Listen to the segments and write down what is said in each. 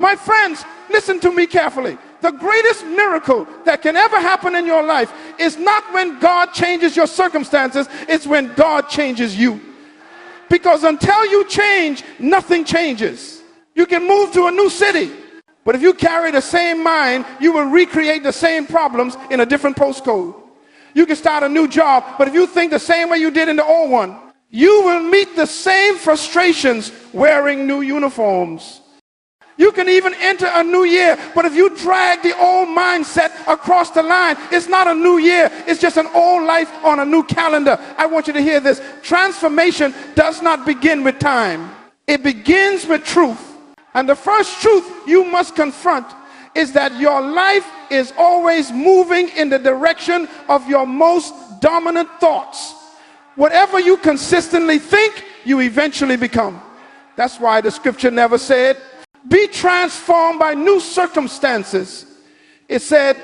My friends, listen to me carefully. The greatest miracle that can ever happen in your life is not when God changes your circumstances, it's when God changes you. Because until you change, nothing changes. You can move to a new city, but if you carry the same mind, you will recreate the same problems in a different postcode. You can start a new job, but if you think the same way you did in the old one, you will meet the same frustrations wearing new uniforms. You can even enter a new year, but if you drag the old mindset across the line, it's not a new year, it's just an old life on a new calendar. I want you to hear this. Transformation does not begin with time. It begins with truth. And the first truth you must confront is that your life is always moving in the direction of your most dominant thoughts. Whatever you consistently think, you eventually become. That's why the scripture never said, be transformed by new circumstances. It said,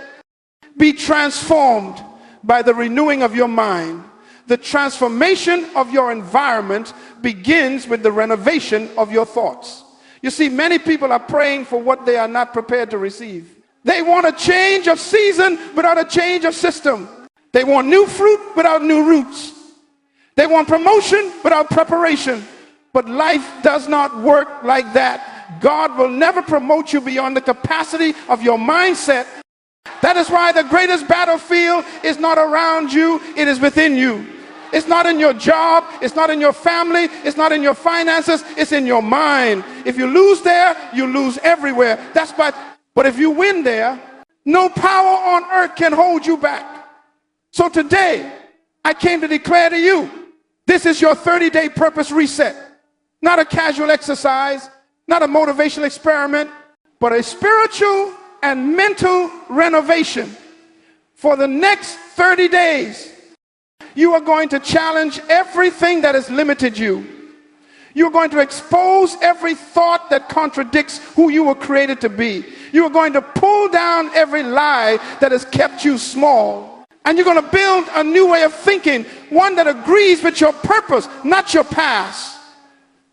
be transformed by the renewing of your mind. The transformation of your environment begins with the renovation of your thoughts. You see, many people are praying for what they are not prepared to receive. They want a change of season without a change of system. They want new fruit without new roots. They want promotion without preparation. But life does not work like that. God will never promote you beyond the capacity of your mindset. That is why the greatest battlefield is not around you, it is within you. It's not in your job, it's not in your family, it's not in your finances, it's in your mind. If you lose there, you lose everywhere. But if you win there, no power on earth can hold you back. So today, I came to declare to you, this is your 30-day purpose reset. Not a casual exercise, not a motivational experiment, but a spiritual and mental renovation. For the next 30 days, you are going to challenge everything that has limited you. You're going to expose every thought that contradicts who you were created to be. You are going to pull down every lie that has kept you small. And you're going to build a new way of thinking, one that agrees with your purpose, not your past.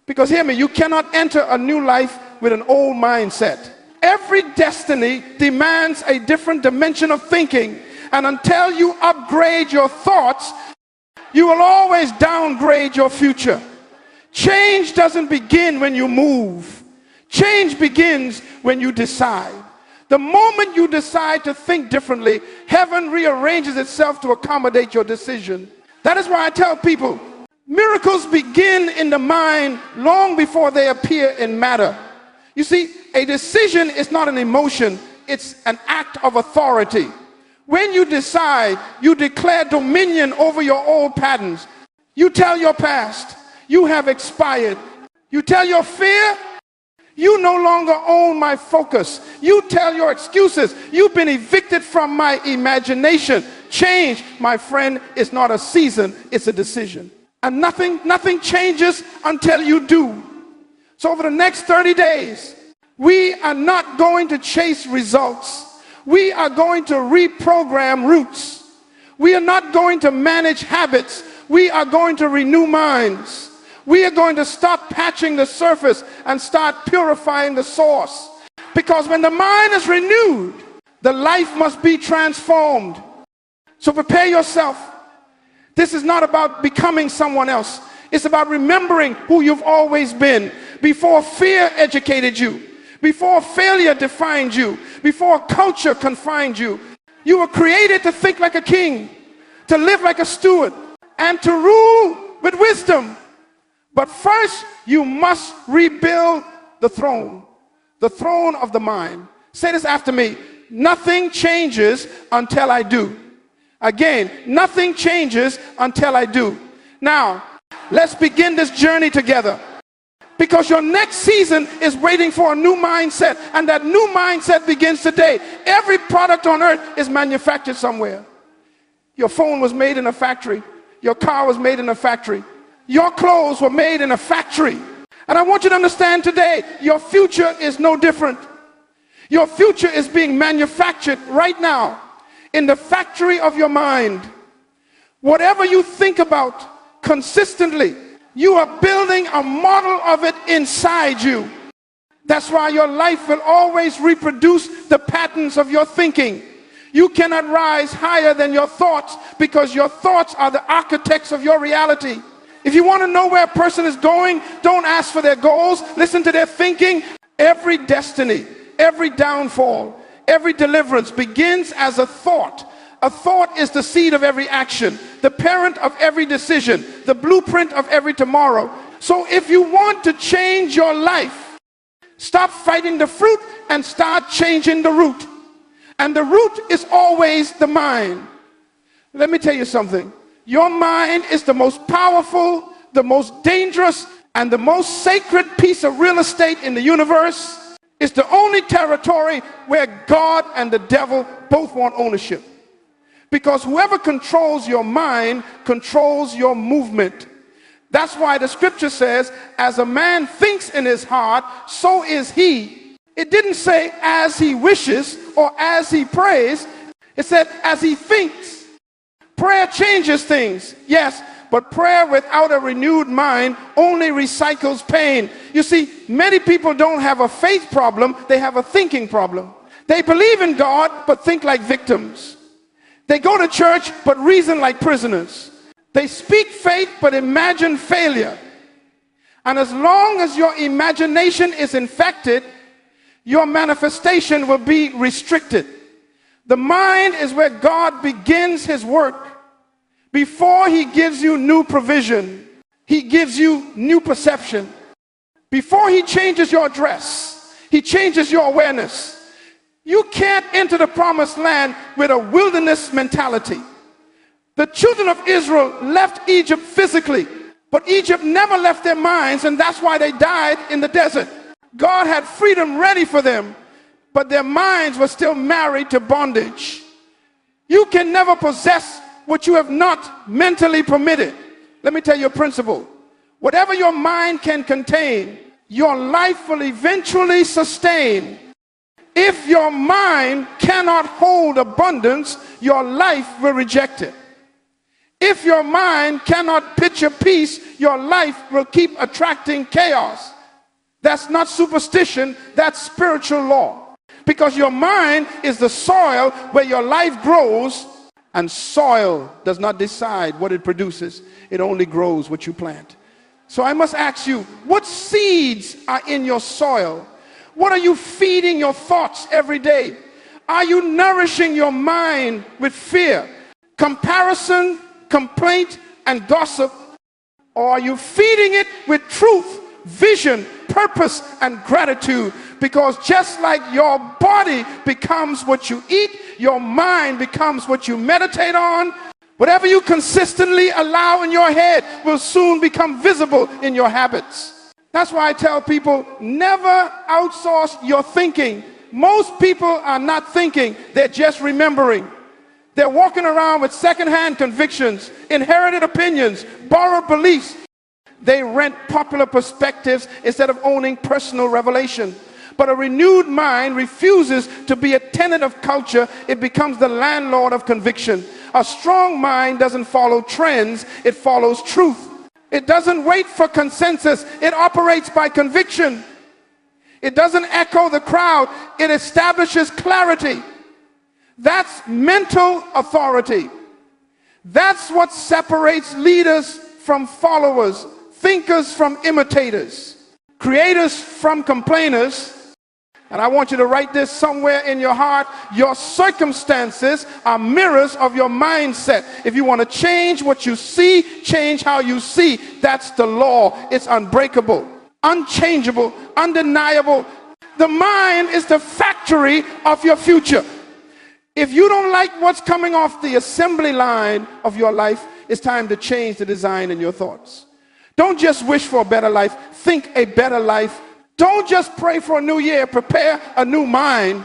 Because hear me, you cannot enter a new life with an old mindset. Every destiny demands a different dimension of thinking. And until you upgrade your thoughts, you will always downgrade your future. Change doesn't begin when you move. Change begins when you decide. The moment you decide to think differently, heaven rearranges itself to accommodate your decision. That is why I tell people, miracles begin in the mind long before they appear in matter. You see, a decision is not an emotion, it's an act of authority. When you decide, you declare dominion over your old patterns. You tell your past, you have expired. You tell your fear, you no longer own my focus. You tell your excuses, you've been evicted from my imagination. Change, my friend, is not a season, it's a decision. And nothing changes until you do. So over the next 30 days, we are not going to chase results. We are going to reprogram roots. We are not going to manage habits. We are going to renew minds. We are going to stop patching the surface and start purifying the source. Because when the mind is renewed, the life must be transformed. So prepare yourself. This is not about becoming someone else. It's about remembering who you've always been. Before fear educated you, before failure defined you, before culture confined you, you were created to think like a king, to live like a steward, and to rule with wisdom. But first, you must rebuild the throne of the mind. Say this after me. Nothing changes until I do. Again, nothing changes until I do. Now, let's begin this journey together. Because your next season is waiting for a new mindset, and that new mindset begins today. Every product on earth is manufactured somewhere. Your phone was made in a factory. Your car was made in a factory. Your clothes were made in a factory. And I want you to understand today, your future is no different. Your future is being manufactured right now in the factory of your mind. Whatever you think about consistently, you are building a model of it inside you. That's why your life will always reproduce the patterns of your thinking. You cannot rise higher than your thoughts because your thoughts are the architects of your reality. If you want to know where a person is going, don't ask for their goals. Listen to their thinking. Every destiny, every downfall, every deliverance begins as a thought. A thought is the seed of every action, the parent of every decision, the blueprint of every tomorrow. So if you want to change your life, stop fighting the fruit and start changing the root. And the root is always the mind. Let me tell you something. Your mind is the most powerful, the most dangerous, and the most sacred piece of real estate in the universe. It's the only territory where God and the devil both want ownership. Because whoever controls your mind controls your movement. That's why the scripture says, as a man thinks in his heart, so is he. It didn't say as he wishes or as he prays. It said as he thinks. Prayer changes things, yes, but prayer without a renewed mind only recycles pain. You see, many people don't have a faith problem, they have a thinking problem. They believe in God, but think like victims. They go to church, but reason like prisoners. They speak faith, but imagine failure. And as long as your imagination is infected, your manifestation will be restricted. The mind is where God begins his work. Before he gives you new provision, he gives you new perception. Before he changes your dress, he changes your awareness. You can't enter the promised land with a wilderness mentality. The children of Israel left Egypt physically, but Egypt never left their minds, and that's why they died in the desert. God had freedom ready for them, but their minds were still married to bondage. You can never possess what you have not mentally permitted. Let me tell you a principle. Whatever your mind can contain, your life will eventually sustain. If your mind cannot hold abundance, your life will reject it. If your mind cannot picture peace, your life will keep attracting chaos. That's not superstition, that's spiritual law. Because your mind is the soil where your life grows, and soil does not decide what it produces. It only grows what you plant. So I must ask you, what seeds are in your soil? What are you feeding your thoughts every day? Are you nourishing your mind with fear, comparison, complaint, and gossip? Or are you feeding it with truth, vision, purpose, and gratitude? Because just like your body becomes what you eat, your mind becomes what you meditate on. Whatever you consistently allow in your head will soon become visible in your habits. That's why I tell people, never outsource your thinking. Most people are not thinking, they're just remembering. They're walking around with secondhand convictions, inherited opinions, borrowed beliefs. They rent popular perspectives instead of owning personal revelation. But a renewed mind refuses to be a tenant of culture. It becomes the landlord of conviction. A strong mind doesn't follow trends, it follows truth. It doesn't wait for consensus, it operates by conviction. It doesn't echo the crowd, it establishes clarity. That's mental authority. That's what separates leaders from followers, thinkers from imitators, creators from complainers. And I want you to write this somewhere in your heart. Your circumstances are mirrors of your mindset. If you want to change what you see, change how you see. That's the law. It's unbreakable, unchangeable, undeniable. The mind is the factory of your future. If you don't like what's coming off the assembly line of your life, it's time to change the design in your thoughts. Don't just wish for a better life. Think a better life. Don't just pray for a new year. Prepare a new mind.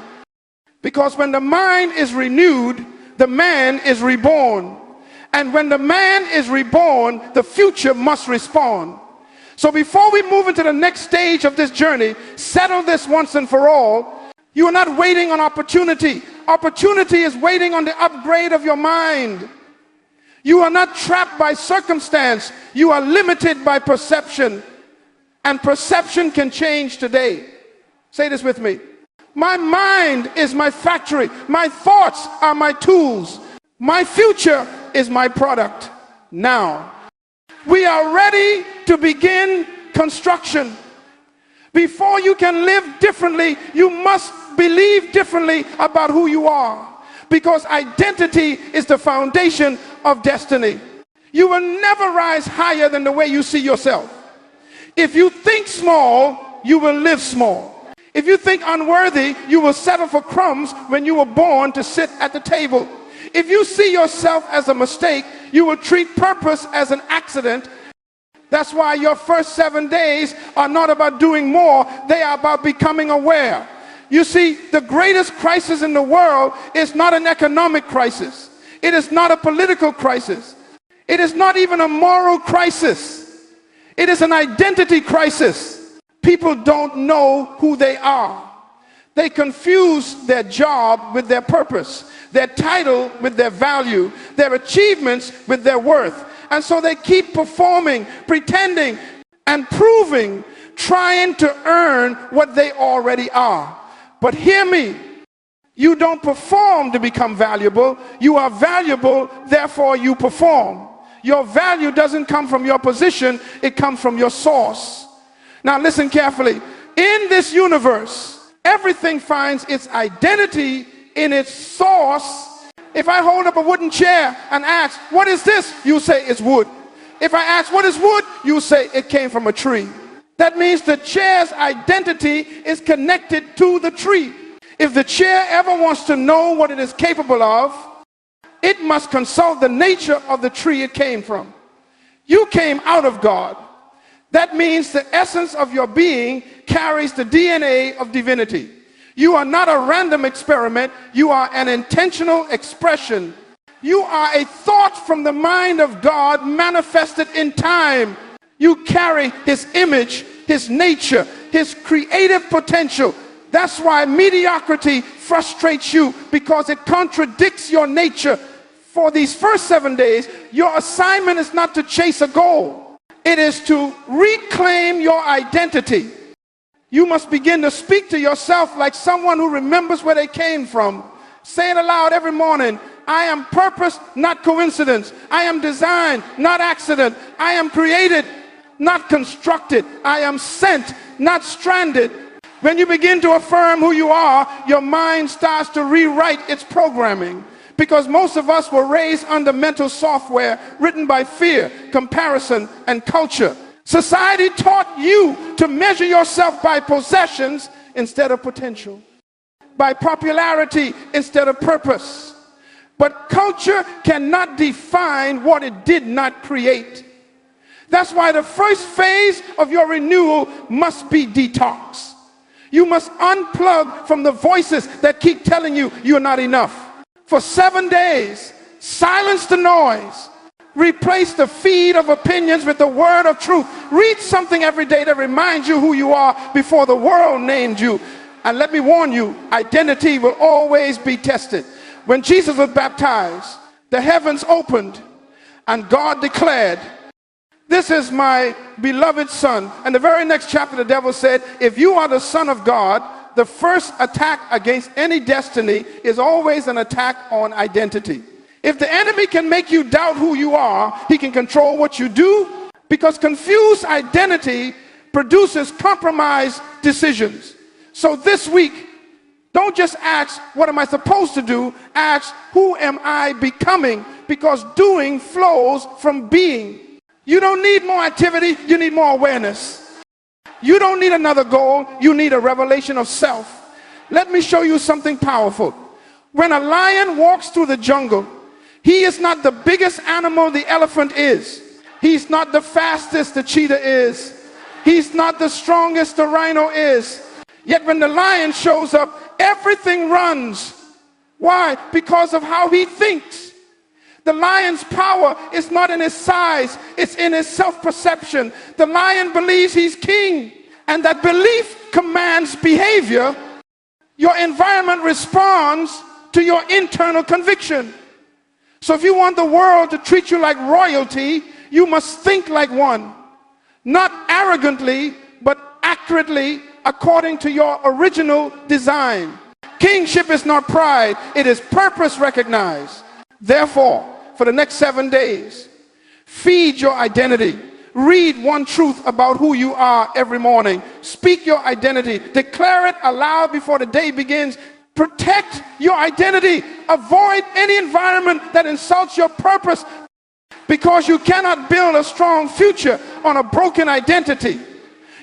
Because when the mind is renewed, the man is reborn. And when the man is reborn, the future must respond. So before we move into the next stage of this journey, settle this once and for all. You are not waiting on opportunity. Opportunity is waiting on the upgrade of your mind. You are not trapped by circumstance. You are limited by perception. And perception can change today. Say this with me. My mind is my factory. My thoughts are my tools. My future is my product. Now, we are ready to begin construction. Before you can live differently, you must believe differently about who you are. Because identity is the foundation of destiny. You will never rise higher than the way you see yourself. If you think small, you will live small. If you think unworthy, you will settle for crumbs when you were born to sit at the table. If you see yourself as a mistake, you will treat purpose as an accident. That's why your first 7 days are not about doing more, they are about becoming aware. You see, the greatest crisis in the world is not an economic crisis. It is not a political crisis. It is not even a moral crisis. It is an identity crisis. People don't know who they are. They confuse their job with their purpose, their title with their value, their achievements with their worth. And so they keep performing, pretending, and proving, trying to earn what they already are. But hear me, you don't perform to become valuable. You are valuable, therefore you perform. Your value doesn't come from your position, it comes from your source. Now listen carefully. In this universe, everything finds its identity in its source. If I hold up a wooden chair and ask, what is this? You say it's wood. If I ask, what is wood? You say it came from a tree. That means the chair's identity is connected to the tree. If the chair ever wants to know what it is capable of, it must consult the nature of the tree it came from. You came out of God. That means the essence of your being carries the DNA of divinity. You are not a random experiment. You are an intentional expression. You are a thought from the mind of God manifested in time. You carry his image, his nature, his creative potential. That's why mediocrity frustrates you, because it contradicts your nature. For these first 7 days, your assignment is not to chase a goal. It is to reclaim your identity. You must begin to speak to yourself like someone who remembers where they came from. Say it aloud every morning. I am purpose, not coincidence. I am design, not accident. I am created, not constructed. I am sent, not stranded. When you begin to affirm who you are, your mind starts to rewrite its programming. Because most of us were raised under mental software written by fear, comparison, and culture. Society taught you to measure yourself by possessions instead of potential, by popularity instead of purpose. But culture cannot define what it did not create. That's why the first phase of your renewal must be detox. You must unplug from the voices that keep telling you you're not enough. For 7 days, silence the noise. Replace the feed of opinions with the word of truth. Read something every day that reminds you who you are before the world named you. And let me warn you, identity will always be tested. When Jesus was baptized, the heavens opened and God declared, "This is my beloved son." And the very next chapter, the devil said, if you are the son of God, the first attack against any destiny is always an attack on identity. If the enemy can make you doubt who you are, he can control what you do, because confused identity produces compromised decisions. So this week, don't just ask, what am I supposed to do? Ask, who am I becoming? Because doing flows from being. You don't need more activity, you need more awareness. You don't need another goal, you need a revelation of self. Let me show you something powerful. When a lion walks through the jungle, he is not the biggest animal the elephant is. He's not the fastest the cheetah is. He's not the strongest the rhino is. Yet when the lion shows up, everything runs. Why? Because of how he thinks. The lion's power is not in his size, it's in his self-perception. The lion believes he's king, and that belief commands behavior. Your environment responds to your internal conviction. So if you want the world to treat you like royalty, you must think like one. Not arrogantly, but accurately according to your original design. Kingship is not pride, it is purpose recognized. Therefore, for the next 7 days, feed your identity. Read one truth about who you are every morning. Speak your identity. Declare it aloud before the day begins. Protect your identity. Avoid any environment that insults your purpose, because you cannot build a strong future on a broken identity.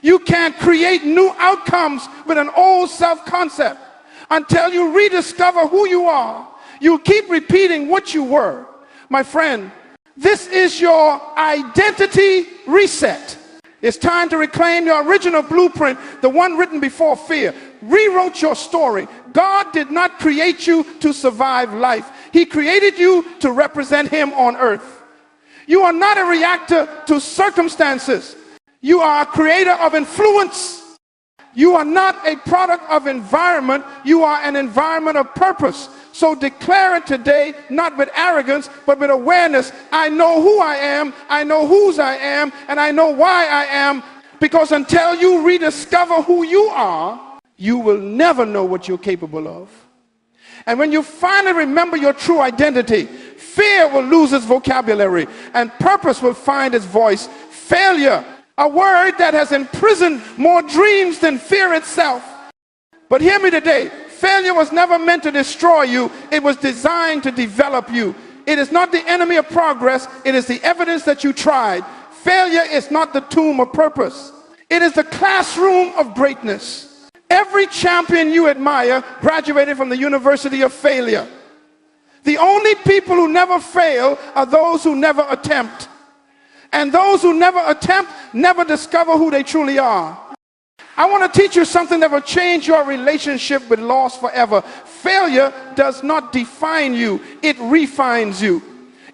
You can't create new outcomes with an old self-concept. Until you rediscover who you are, you keep repeating what you were. My friend, this is your identity reset. It's time to reclaim your original blueprint, the one written before fear. Rewrote your story. God did not create you to survive life. He created you to represent Him on earth. You are not a reactor to circumstances. You are a creator of influence. You are not a product of environment. You are an environment of purpose. So declare it today, not with arrogance, but with awareness. I know who I am, I know whose I am, and I know why I am. Because until you rediscover who you are, you will never know what you're capable of. And when you finally remember your true identity, fear will lose its vocabulary and purpose will find its voice. Failure, a word that has imprisoned more dreams than fear itself. But hear me today, failure was never meant to destroy you. It was designed to develop you. It is not the enemy of progress. It is the evidence that you tried. Failure is not the tomb of purpose. It is the classroom of greatness. Every champion you admire graduated from the University of Failure. The only people who never fail are those who never attempt. And those who never attempt never discover who they truly are. I want to teach you something that will change your relationship with loss forever. Failure does not define you, it refines you.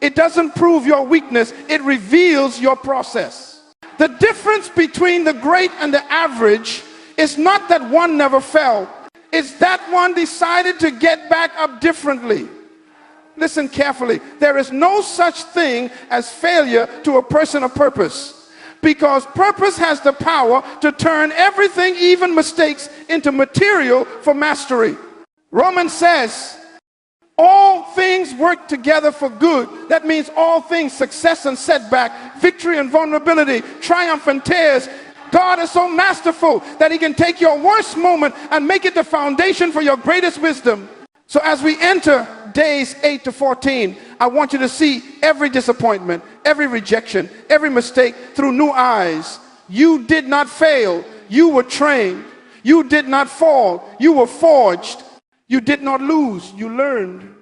It doesn't prove your weakness, it reveals your process. The difference between the great and the average is not that one never fell, it's that one decided to get back up differently. Listen carefully. There is no such thing as failure to a person of purpose, because purpose has the power to turn everything, even mistakes, into material for mastery. Romans says, all things work together for good. That means all things, success and setback, victory and vulnerability, triumph and tears. God is so masterful that He can take your worst moment and make it the foundation for your greatest wisdom. So as we enter days 8 to 14, I want you to see every disappointment, every rejection, every mistake through new eyes. You did not fail, you were trained. You did not fall, you were forged. You did not lose, you learned.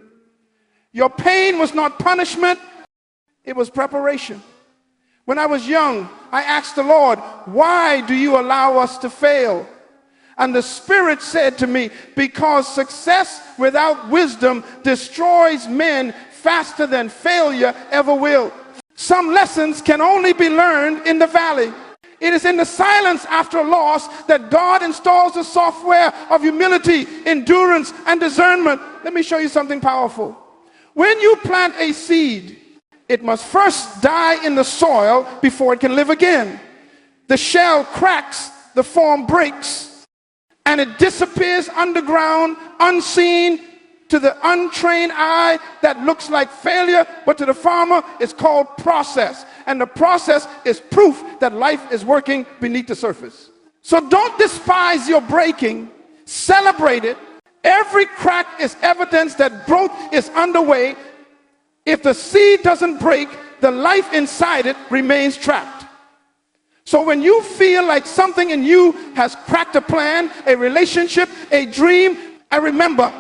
Your pain was not punishment, it was preparation. When I was young, I asked the Lord, why do you allow us to fail? And the Spirit said to me, because success without wisdom destroys men faster than failure ever will. Some lessons can only be learned in the valley. It is in the silence after loss that God installs the software of humility, endurance, and discernment. Let me show you something powerful. When you plant a seed, it must first die in the soil before it can live again. The shell cracks, the form breaks, and it disappears underground, unseen to the untrained eye. That looks like failure, but to the farmer it's called process. And the process is proof that life is working beneath the surface. So don't despise your breaking, celebrate it. Every crack is evidence that growth is underway. If the seed doesn't break, the life inside it remains trapped. So when you feel like something in you has cracked a plan, a relationship, a dream, and remember,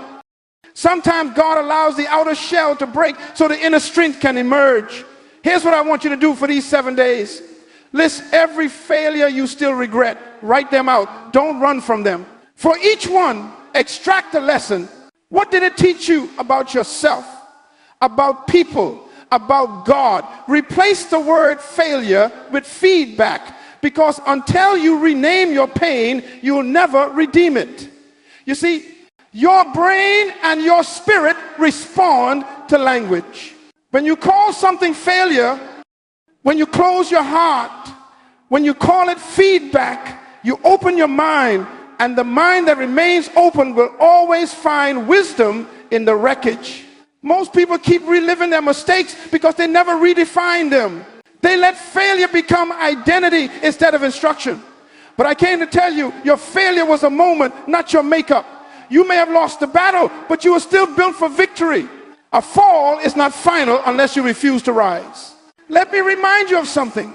sometimes God allows the outer shell to break so the inner strength can emerge. Here's what I want you to do for these 7 days. List every failure you still regret. Write them out. Don't run from them. For each one, extract a lesson. What did it teach you about yourself, about people, about God? Replace the word failure with feedback, because until you rename your pain, you'll never redeem it. You see, your brain and your spirit respond to language. When you call something failure, when you close your heart, when you call it feedback, you open your mind And the mind that remains open will always find wisdom in the wreckage. Most people keep reliving their mistakes because they never redefine them. They let failure become identity instead of instruction. But I came to tell you, your failure was a moment, not your makeup. You may have lost the battle, but you were still built for victory. A fall is not final unless you refuse to rise. Let me remind you of something.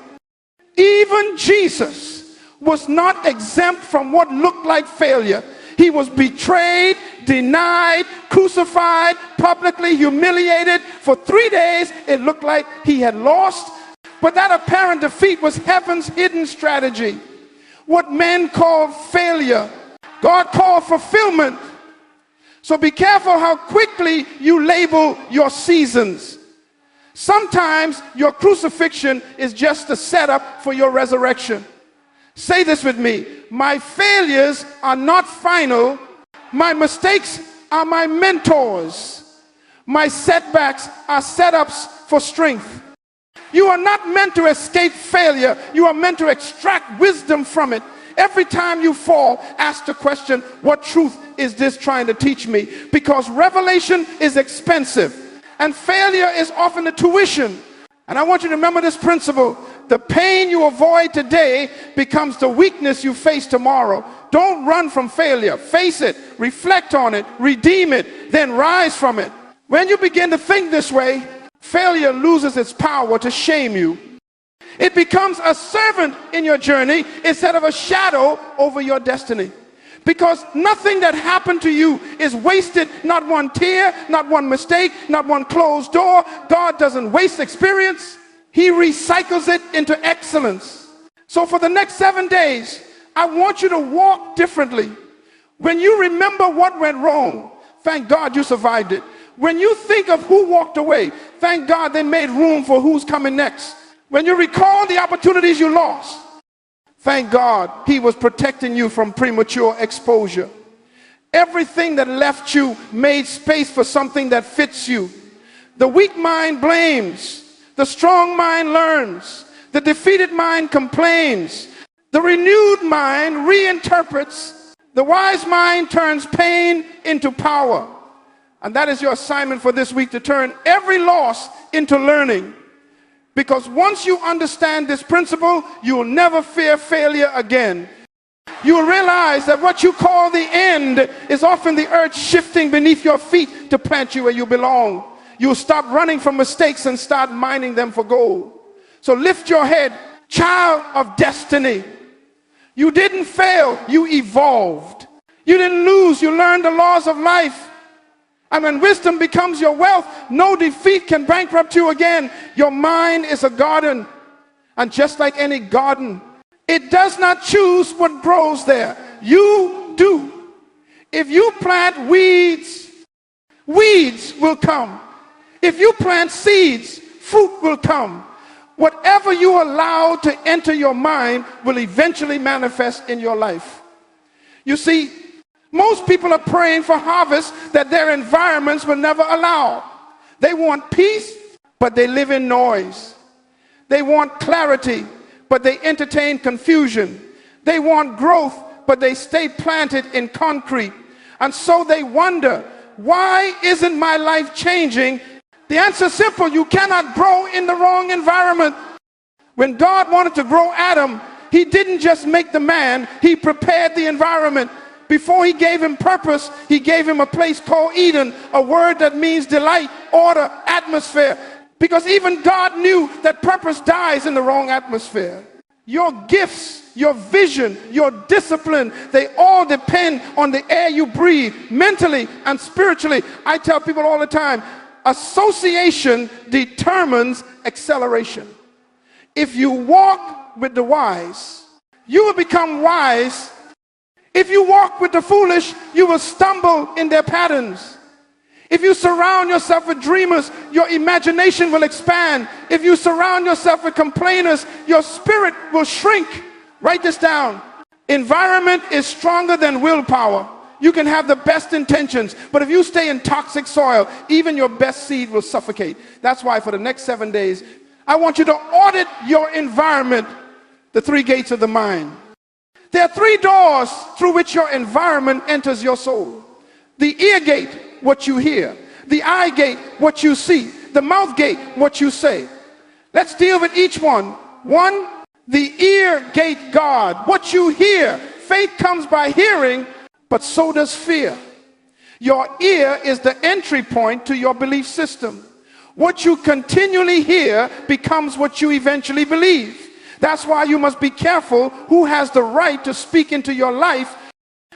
Even Jesus was not exempt from what looked like failure. He was betrayed, denied, crucified, publicly humiliated. For 3 days, it looked like he had lost. But that apparent defeat was heaven's hidden strategy. What men call failure, God called fulfillment. So be careful how quickly you label your seasons. Sometimes your crucifixion is just a setup for your resurrection. Say this with me. My failures are not final. My mistakes are my mentors. My setbacks are setups for strength. You are not meant to escape failure. You are meant to extract wisdom from it. Every time you fall, ask the question, what truth is this trying to teach me? Because revelation is expensive and failure is often the tuition. And I want you to remember this principle. The pain you avoid today becomes the weakness you face tomorrow. Don't run from failure. Face it, reflect on it, redeem it, then rise from it. When you begin to think this way, failure loses its power to shame you. It becomes a servant in your journey instead of a shadow over your destiny. Because nothing that happened to you is wasted. Not one tear, not one mistake, not one closed door. God doesn't waste experience. He recycles it into excellence. So for the next 7 days, I want you to walk differently. When you remember what went wrong, thank God you survived it. When you think of who walked away, thank God they made room for who's coming next. When you recall the opportunities you lost, thank God he was protecting you from premature exposure. Everything that left you made space for something that fits you. The weak mind blames. The strong mind learns. The defeated mind complains. The renewed mind reinterprets. The wise mind turns pain into power. And that is your assignment for this week, to turn every loss into learning. Because once you understand this principle, you will never fear failure again. You will realize that what you call the end is often the earth shifting beneath your feet to plant you where you belong. You will stop running from mistakes and start mining them for gold. So lift your head, child of destiny. You didn't fail, you evolved. You didn't lose, you learned the laws of life. And when wisdom becomes your wealth, no defeat can bankrupt you again. Your mind is a garden. And just like any garden, it does not choose what grows there. You do. If you plant weeds, weeds will come. If you plant seeds, fruit will come. Whatever you allow to enter your mind will eventually manifest in your life. You see, most people are praying for harvest that their environments will never allow. They want peace, but they live in noise. They want clarity, but they entertain confusion. They want growth, but they stay planted in concrete. And so they wonder, why isn't my life changing? The answer is simple. You cannot grow in the wrong environment. When God wanted to grow Adam, he didn't just make the man, he prepared the environment. Before he gave him purpose, he gave him a place called Eden, a word that means delight, order, atmosphere. Because even God knew that purpose dies in the wrong atmosphere. Your gifts, your vision, your discipline, they all depend on the air you breathe, mentally and spiritually. I tell people all the time, association determines acceleration. If you walk with the wise, you will become wise. If you walk with the foolish, you will stumble in their patterns. If you surround yourself with dreamers, your imagination will expand. If you surround yourself with complainers, your spirit will shrink. Write this down. Environment is stronger than willpower. You can have the best intentions, but if you stay in toxic soil, even your best seed will suffocate. That's why for the next 7 days, I want you to audit your environment, the 3 gates of the mind. There are three doors through which your environment enters your soul. The ear gate, what you hear. The eye gate, what you see. The mouth gate, what you say. Let's deal with each one. One, the ear gate guard, what you hear. Faith comes by hearing, but so does fear. Your ear is the entry point to your belief system. What you continually hear becomes what you eventually believe. That's why you must be careful who has the right to speak into your life.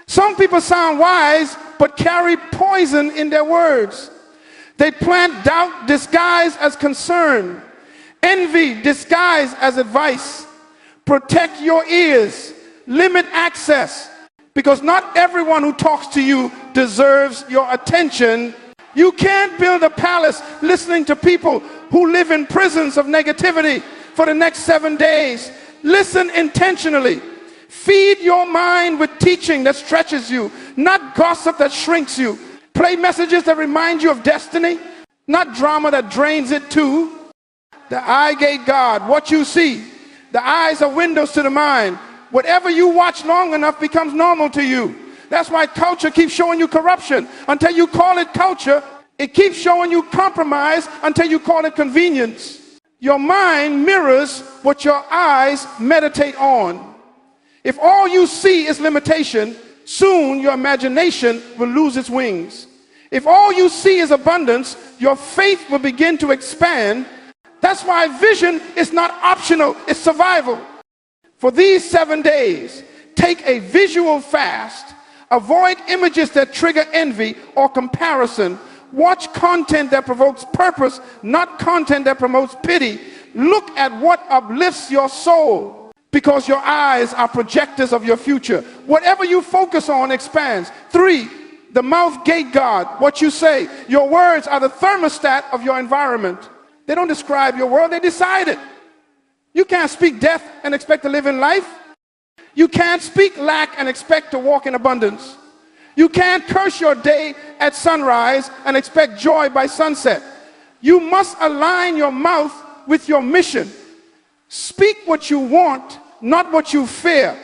Some people sound wise, but carry poison in their words. They plant doubt disguised as concern, envy disguised as advice. Protect your ears, limit access, because not everyone who talks to you deserves your attention. You can't build a palace listening to people who live in prisons of negativity for the next 7 days. Listen intentionally. Feed your mind with teaching that stretches you, not gossip that shrinks you. Play messages that remind you of destiny, not drama that drains it too. The eye gate guard, what you see. The eyes are windows to the mind. Whatever you watch long enough becomes normal to you. That's why culture keeps showing you corruption. Until you call it culture, it keeps showing you compromise until you call it convenience. Your mind mirrors what your eyes meditate on. If all you see is limitation, soon your imagination will lose its wings. If all you see is abundance, your faith will begin to expand. That's why vision is not optional, it's survival. For these 7 days, take a visual fast. Avoid images that trigger envy or comparison. Watch content that provokes purpose, not content that promotes pity. Look at what uplifts your soul, because your eyes are projectors of your future. Whatever you focus on expands. 3, the mouth gate guard, what you say. Your words are the thermostat of your environment. They don't describe your world, they decide it. You can't speak death and expect to live in life. You can't speak lack and expect to walk in abundance. You can't curse your day at sunrise and expect joy by sunset. You must align your mouth with your mission. Speak what you want, not what you fear.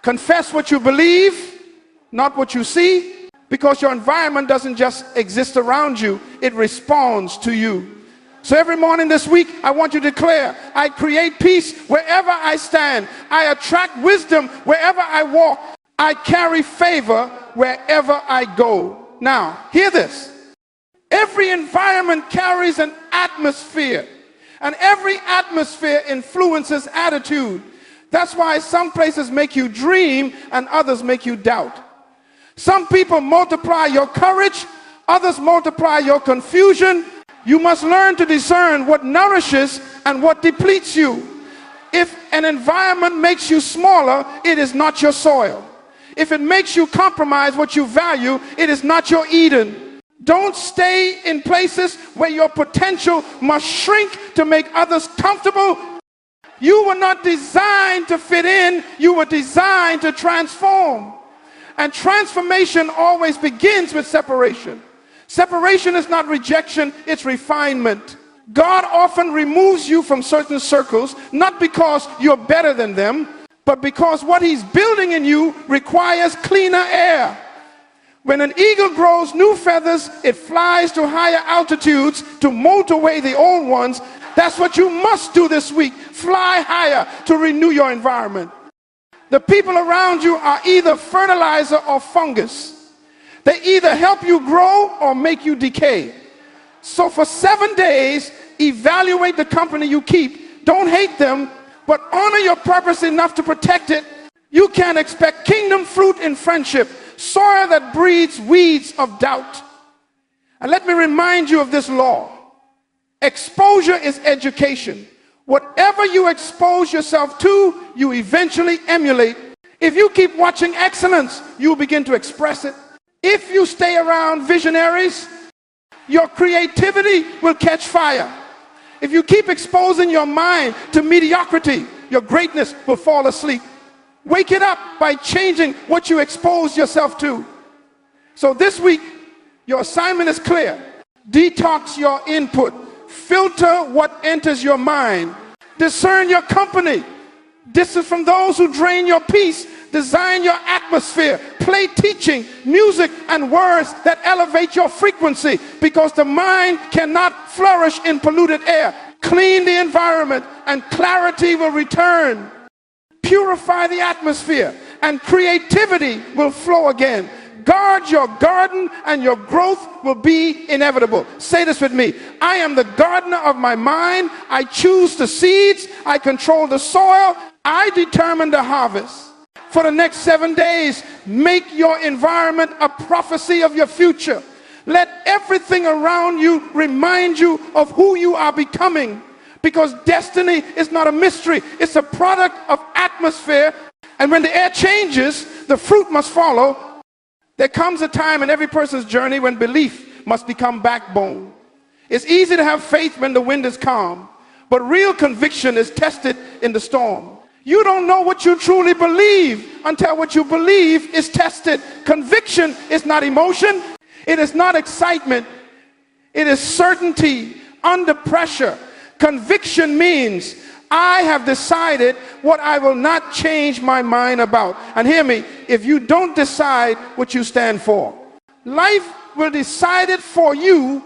Confess what you believe, not what you see, because your environment doesn't just exist around you, it responds to you. So every morning this week, I want you to declare, I create peace wherever I stand. I attract wisdom wherever I walk. I carry favor wherever I go. Now, hear this. Every environment carries an atmosphere, and every atmosphere influences attitude. That's why some places make you dream and others make you doubt. Some people multiply your courage, others multiply your confusion. You must learn to discern what nourishes and what depletes you. If an environment makes you smaller, it is not your soil. If it makes you compromise what you value, it is not your Eden. Don't stay in places where your potential must shrink to make others comfortable. You were not designed to fit in, you were designed to transform. And transformation always begins with separation. Separation is not rejection, it's refinement. God often removes you from certain circles, not because you're better than them, but because what he's building in you requires cleaner air. When an eagle grows new feathers, it flies to higher altitudes to mold away the old ones. That's what you must do this week. Fly higher to renew your environment. The people around you are either fertilizer or fungus. They either help you grow or make you decay. So for 7 days, evaluate the company you keep. Don't hate them, but honor your purpose enough to protect it. You can't expect kingdom fruit in friendship, soil that breeds weeds of doubt. And let me remind you of this law. Exposure is education. Whatever you expose yourself to, you eventually emulate. If you keep watching excellence, you'll begin to express it. If you stay around visionaries, your creativity will catch fire. If you keep exposing your mind to mediocrity, your greatness will fall asleep. Wake it up by changing what you expose yourself to. So this week, your assignment is clear. Detox your input. Filter what enters your mind. Discern your company. Distance from those who drain your peace. Design your atmosphere. Play teaching, music, and words that elevate your frequency, because the mind cannot flourish in polluted air. Clean the environment and clarity will return. Purify the atmosphere and creativity will flow again. Guard your garden and your growth will be inevitable. Say this with me. I am the gardener of my mind. I choose the seeds. I control the soil. I determine the harvest. For the next 7 days, make your environment a prophecy of your future. Let everything around you remind you of who you are becoming, because destiny is not a mystery. It's a product of atmosphere. And when the air changes, the fruit must follow. There comes a time in every person's journey when belief must become backbone. It's easy to have faith when the wind is calm, but real conviction is tested in the storm. You don't know what you truly believe until what you believe is tested. Conviction is not emotion. It is not excitement. It is certainty under pressure. Conviction means I have decided what I will not change my mind about. And hear me, if you don't decide what you stand for, life will decide it for you.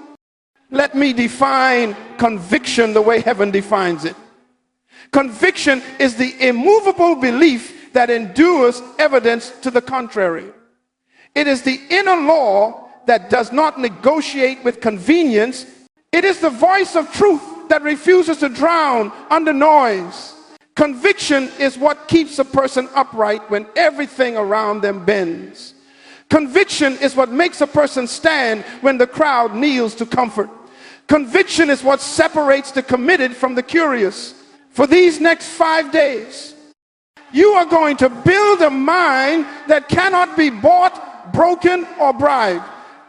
Let me define conviction the way heaven defines it. Conviction is the immovable belief that endures evidence to the contrary. It is the inner law that does not negotiate with convenience. It is the voice of truth that refuses to drown under noise. Conviction is what keeps a person upright when everything around them bends. Conviction is what makes a person stand when the crowd kneels to comfort. Conviction is what separates the committed from the curious. For these next 5 days, you are going to build a mind that cannot be bought, broken, or bribed,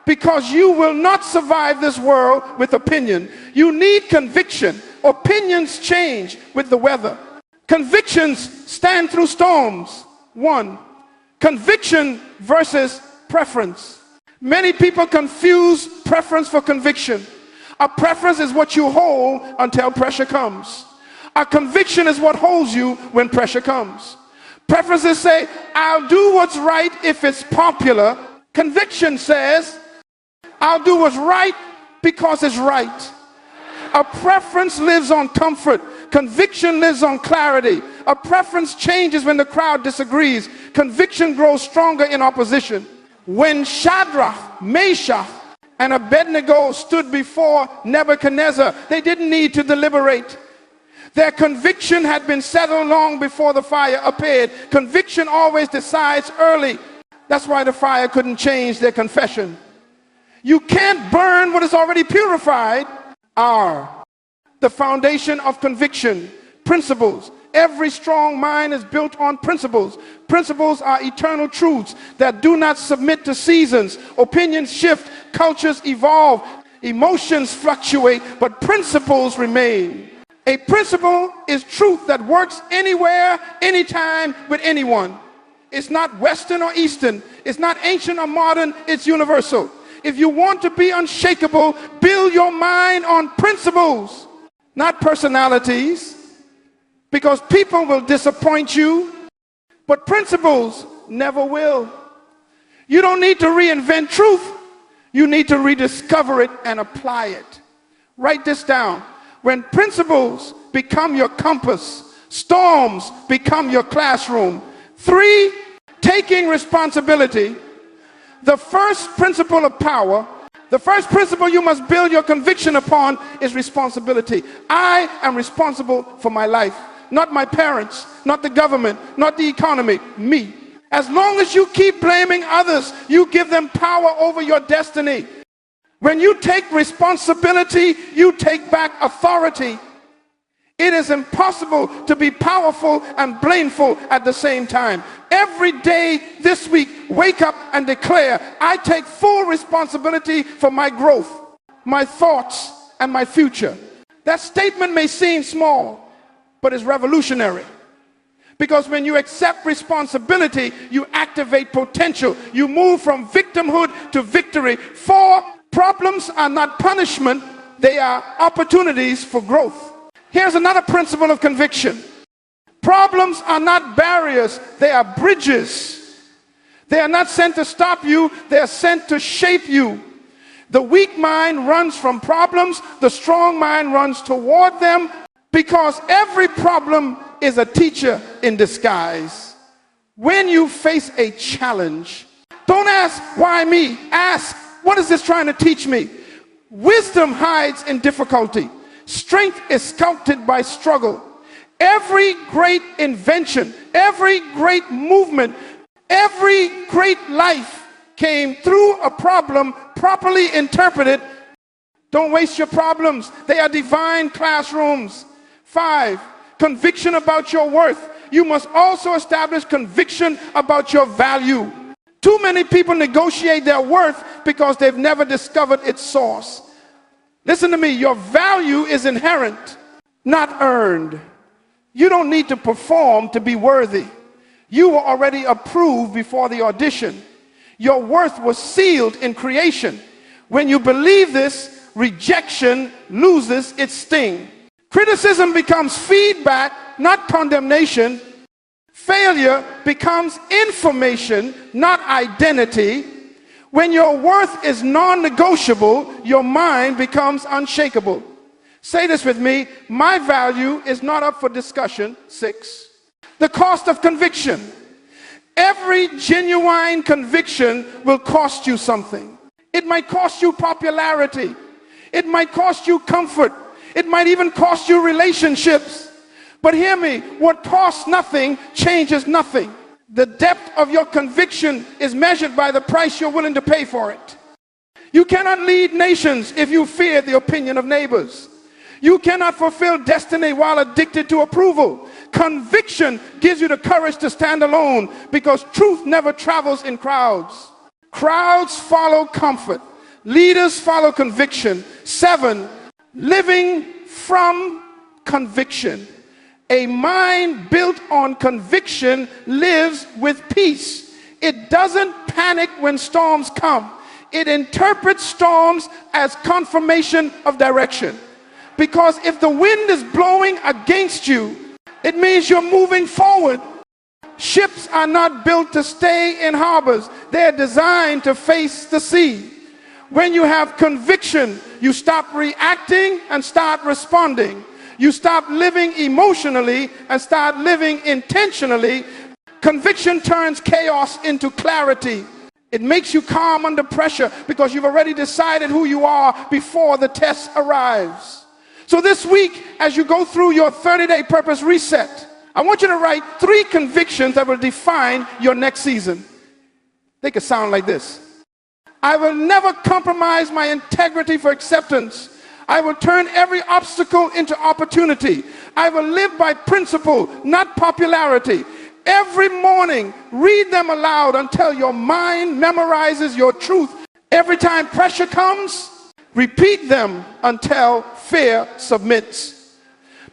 because you will not survive this world with opinion. You need conviction. Opinions change with the weather. Convictions stand through storms. 1. Conviction versus preference. Many people confuse preference for conviction. A preference is what you hold until pressure comes. A conviction is what holds you when pressure comes. Preferences say, I'll do what's right if it's popular. Conviction says, I'll do what's right because it's right. A preference lives on comfort. Conviction lives on clarity. A preference changes when the crowd disagrees. Conviction grows stronger in opposition. When Shadrach, Meshach, and Abednego stood before Nebuchadnezzar, they didn't need to deliberate. Their conviction had been settled long before the fire appeared. Conviction always decides early. That's why the fire couldn't change their confession. You can't burn what is already purified. The foundation of conviction. Principles. Every strong mind is built on principles. Principles are eternal truths that do not submit to seasons. Opinions shift, cultures evolve, emotions fluctuate, but principles remain. A principle is truth that works anywhere, anytime, with anyone. It's not Western or Eastern. It's not ancient or modern. It's universal. If you want to be unshakable, build your mind on principles, not personalities, because people will disappoint you, but principles never will. You don't need to reinvent truth. You need to rediscover it and apply it. Write this down. When principles become your compass, storms become your classroom. 3, taking responsibility. The first principle of power, the first principle you must build your conviction upon is responsibility. I am responsible for my life, not my parents, not the government, not the economy, me. As long as you keep blaming others, you give them power over your destiny. When you take responsibility, you take back authority. It is impossible to be powerful and blameful at the same time. Every day this week, wake up and declare, I take full responsibility for my growth, my thoughts, and my future. That statement may seem small, but it's revolutionary. Because when you accept responsibility, you activate potential. You move from victimhood to victory. 4, problems are not punishment, they are opportunities for growth. Here's another principle of conviction. Problems are not barriers, they are bridges. They are not sent to stop you, they are sent to shape you. The weak mind runs from problems, the strong mind runs toward them, because every problem is a teacher in disguise. When you face a challenge, don't ask, why me? Ask, what is this trying to teach me? Wisdom hides in difficulty. Strength is sculpted by struggle. Every great invention, every great movement, every great life came through a problem properly interpreted. Don't waste your problems. They are divine classrooms. 5, conviction about your worth. You must also establish conviction about your value. Too many people negotiate their worth because they've never discovered its source. Listen to me, your value is inherent, not earned. You don't need to perform to be worthy. You were already approved before the audition. Your worth was sealed in creation. When you believe this, rejection loses its sting. Criticism becomes feedback, not condemnation. Failure becomes information, not identity. When your worth is non-negotiable, your mind becomes unshakable. Say this with me, my value is not up for discussion. 6, the cost of conviction. Every genuine conviction will cost you something. It might cost you popularity. It might cost you comfort. It might even cost you relationships. But hear me, what costs nothing changes nothing. The depth of your conviction is measured by the price you're willing to pay for it. You cannot lead nations if you fear the opinion of neighbors. You cannot fulfill destiny while addicted to approval. Conviction gives you the courage to stand alone because truth never travels in crowds. Crowds follow comfort. Leaders follow conviction. 7, living from conviction. A mind built on conviction lives with peace. It doesn't panic when storms come. It interprets storms as confirmation of direction. Because if the wind is blowing against you, it means you're moving forward. Ships are not built to stay in harbors. They're designed to face the sea. When you have conviction, you stop reacting and start responding. You stop living emotionally and start living intentionally. Conviction turns chaos into clarity. It makes you calm under pressure because you've already decided who you are before the test arrives. So this week, as you go through your 30-day purpose reset, I want you to write 3 convictions that will define your next season. They could sound like this. I will never compromise my integrity for acceptance. I will turn every obstacle into opportunity. I will live by principle, not popularity. Every morning, read them aloud until your mind memorizes your truth. Every time pressure comes, repeat them until fear submits.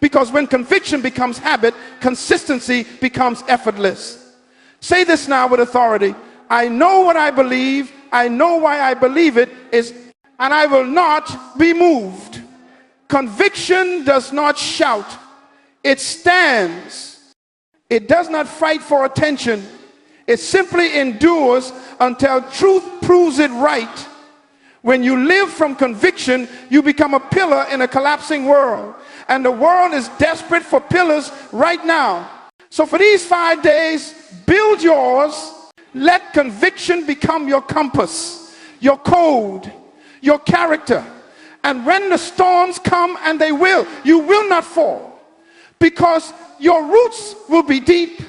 Because when conviction becomes habit, consistency becomes effortless. Say this now with authority. I know what I believe. I know why I believe it is, and I will not be moved. Conviction does not shout. It stands. It does not fight for attention. It simply endures until truth proves it right. When you live from conviction, you become a pillar in a collapsing world. And the world is desperate for pillars right now. So for these 5 days, build yours. Let conviction become your compass, your code, your character. And when the storms come, and they will, you will not fall. Because your roots will be deep.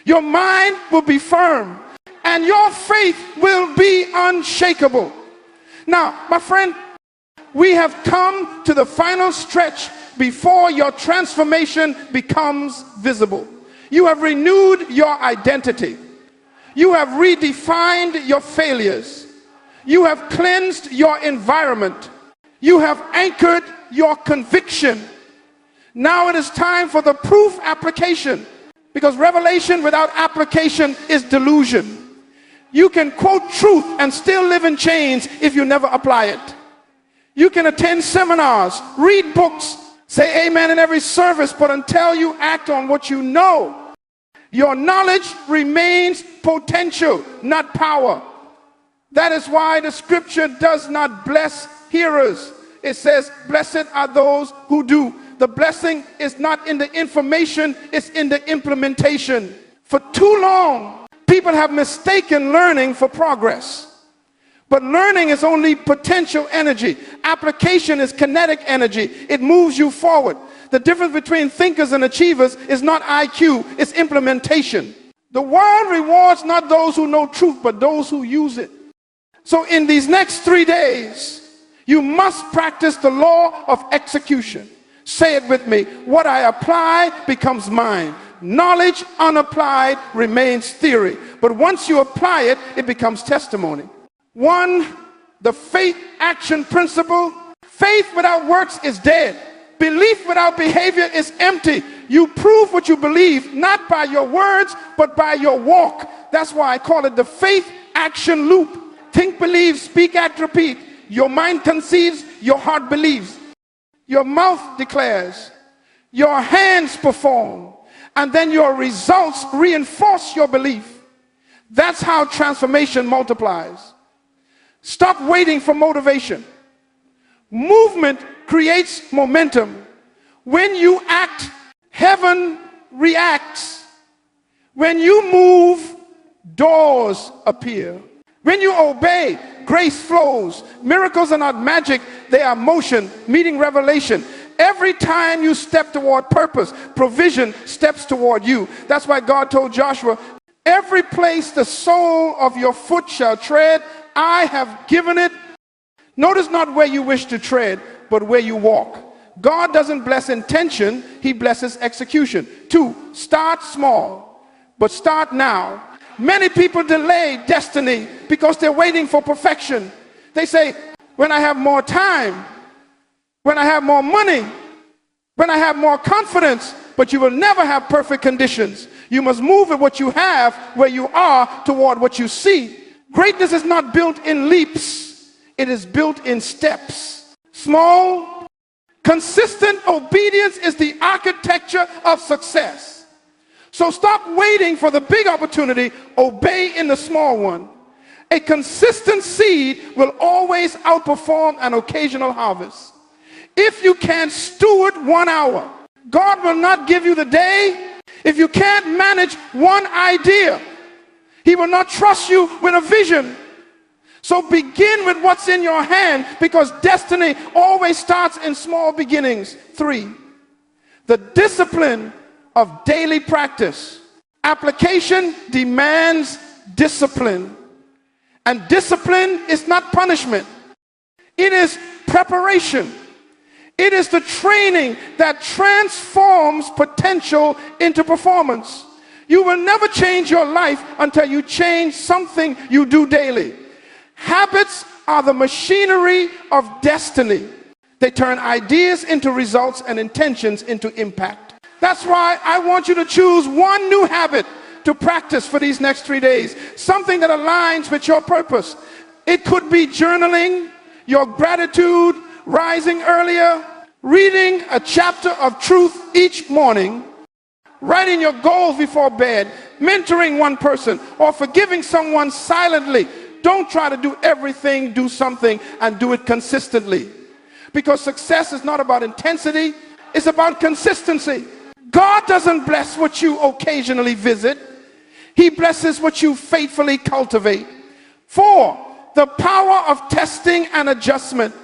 Your mind will be firm. And your faith will be unshakable. Now, my friend, we have come to the final stretch before your transformation becomes visible. You have renewed your identity. You have redefined your failures. You have cleansed your environment. You have anchored your conviction. Now it is time for the proof application, because revelation without application is delusion. You can quote truth and still live in chains if you never apply it. You can attend seminars, read books, Say amen in every service, but until you act on what you know, your knowledge remains potential, not power. That is why the scripture does not bless hearers. It says, blessed are those who do. The blessing is not in the information, it's in the implementation. For too long, people have mistaken learning for progress. But learning is only potential energy. Application is kinetic energy. It moves you forward. The difference between thinkers and achievers is not IQ, it's implementation. The world rewards not those who know truth, but those who use it. So in these next 3 days, you must practice the law of execution. Say it with me. What I apply becomes mine. Knowledge unapplied remains theory. But once you apply it, it becomes testimony. 1, the faith action principle. Faith without works is dead. Belief without behavior is empty. You prove what you believe, not by your words, but by your walk. That's why I call it the faith action loop. Think, believe, speak, act, repeat. Your mind conceives, your heart believes. Your mouth declares, your hands perform, and then your results reinforce your belief. That's how transformation multiplies. Stop waiting for motivation. Movement creates momentum. When you act, heaven reacts. When you move, doors appear. When you obey, grace flows. Miracles are not magic, they are motion, meeting revelation. Every time you step toward purpose, provision steps toward you. That's why God told Joshua, every place the sole of your foot shall tread, I have given it. Notice not where you wish to tread, but where you walk. God doesn't bless intention, he blesses execution. 2, start small, but start now. Many people delay destiny because they're waiting for perfection. They say, when I have more time, when I have more money, when I have more confidence, but you will never have perfect conditions. You must move with what you have, where you are, toward what you see. Greatness is not built in leaps, it is built in steps. Small, consistent obedience is the architecture of success. So stop waiting for the big opportunity, obey in the small one. A consistent seed will always outperform an occasional harvest. If you can't steward 1 hour, God will not give you the day. If you can't manage one idea, he will not trust you with a vision. So begin with what's in your hand, because destiny always starts in small beginnings. 3, the discipline of daily practice. Application demands discipline. And discipline is not punishment. It is preparation. It is the training that transforms potential into performance. You will never change your life until you change something you do daily. Habits are the machinery of destiny. They turn ideas into results and intentions into impact. That's why I want you to choose one new habit to practice for these next 3 days. Something that aligns with your purpose. It could be journaling, your gratitude, rising earlier, reading a chapter of truth each morning, writing your goals before bed, mentoring one person, or forgiving someone silently. Don't try to do everything, do something, and do it consistently. Because success is not about intensity, it's about consistency. God doesn't bless what you occasionally visit. He blesses what you faithfully cultivate. 4, the power of testing and adjustment.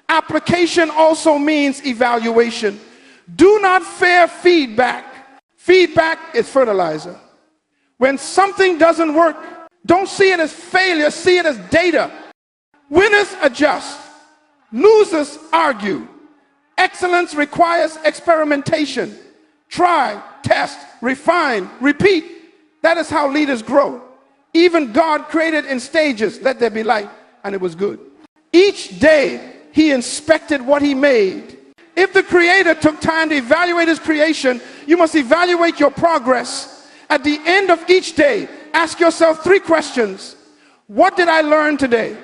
Application also means evaluation. Do not fear feedback. Feedback is fertilizer. When something doesn't work, don't see it as failure, see it as data. Winners adjust. Losers argue. Excellence requires experimentation. Try, test, refine, repeat. That is how leaders grow. Even God created in stages. Let there be light, and it was good. Each day, he inspected what he made. If the creator took time to evaluate his creation, you must evaluate your progress. At the end of each day, ask yourself 3 questions. What did I learn today?